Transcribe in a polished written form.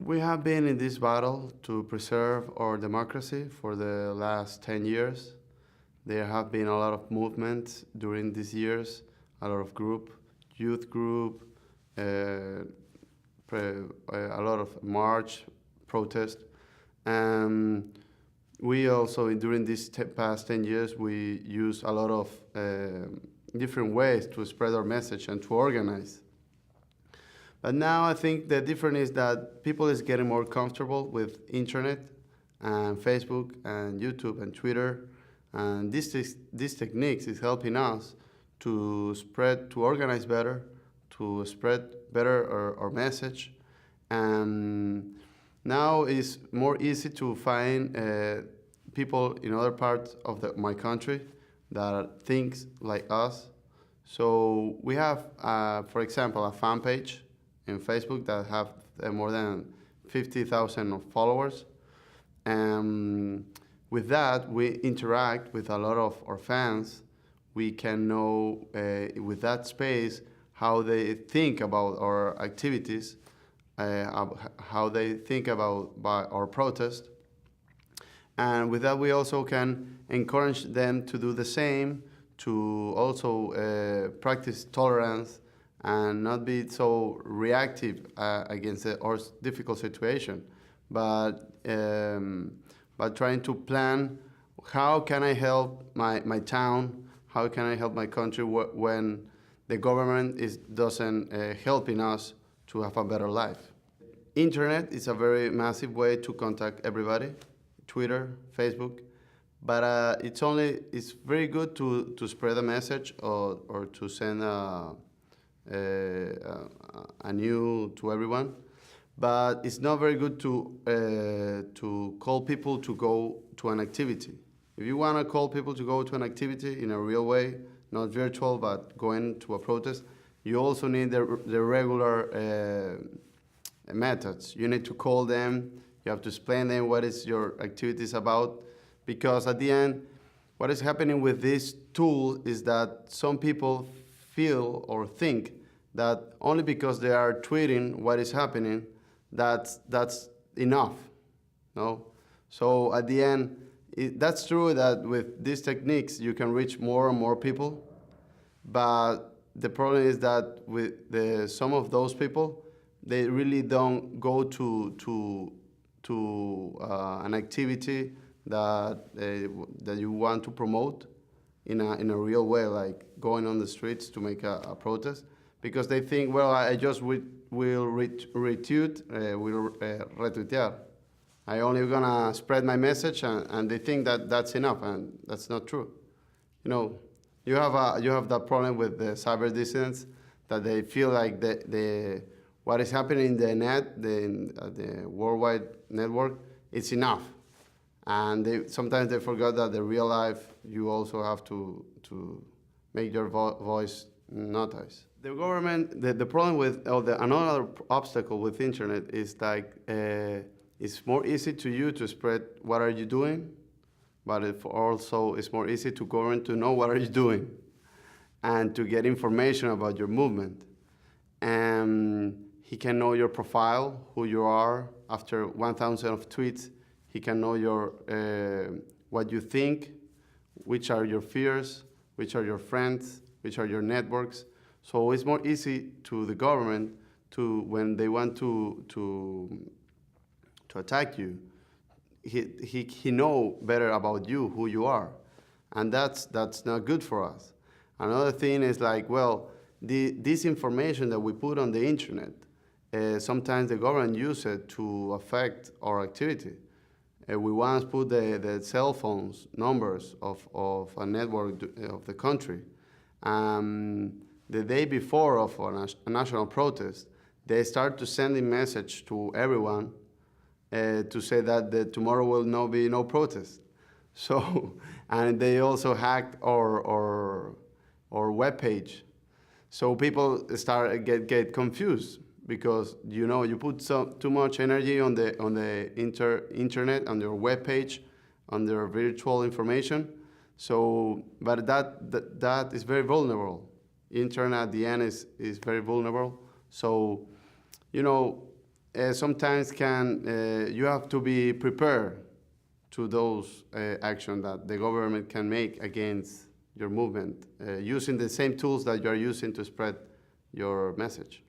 We have been in this battle to preserve our democracy for the last 10 years. There have been a lot of movements during these years, a lot of youth group, a lot of march, protest. And we also, during these past 10 years, we use a lot of different ways to spread our message and to organize. But now I think the difference is that people is getting more comfortable with internet and Facebook and YouTube and Twitter. And these techniques is helping us to organize better, to spread better our message. And now it's more easy to find people in other parts of my country that think like us. So we have, for example, a fan page in Facebook that have more than 50,000 followers. And with that, we interact with a lot of our fans. We can know with that space how they think about our activities, how they think about our protest. And with that, we also can encourage them to do the same, to also practice tolerance and not be so reactive against our difficult situation, but trying to plan how can I help my town, how can I help my country when the government doesn't helping us to have a better life. Internet is a very massive way to contact everybody, Twitter, Facebook, but it's very good to spread a message or to send a new to everyone, but it's not very good to call people to go to an activity. If you want to call people to go to an activity in a real way, not virtual, but going to a protest, you also need the regular methods. You need to call them, you have to explain them what is your activities about, because at the end, what is happening with this tool is that some people feel or think that only because they are tweeting what is happening, that's enough. No? So at the end, that's true that with these techniques you can reach more and more people, but the problem is that with some of those people, they really don't go to an activity that you want to promote in a real way, like going on the streets to make a protest, because they think, well, I just will retweet, retweetear. I only gonna spread my message, and they think that that's enough, and that's not true. You know, you have that problem with the cyber dissidents, that they feel like what is happening in the net, the worldwide network, it's enough. And sometimes they forgot that the real life, you also have to make your voice noticed. The government, the problem with, another obstacle with internet is like, it's more easy to you to spread what are you doing, but it's more easy to government to know what are you doing and to get information about your movement. And he can know your profile, who you are. After 1,000 of tweets, he can know what you think, which are your fears, which are your friends, which are your networks. So it's more easy to the government when they want to attack you. He know better about you, who you are, and that's not good for us. Another thing is like, well, this information that we put on the internet, sometimes the government use it to affect our activity. We once put the cell phones numbers of a network of the country. The day before of a national protest, they start to send a message to everyone to say that tomorrow will not be no protest. So, and they also hacked our webpage. So people get confused because you put too much energy on the internet, on your webpage, on their virtual information. So, but that is very vulnerable. Internet at the end is very vulnerable. So, sometimes you have to be prepared to those actions that the government can make against your movement, using the same tools that you are using to spread your message.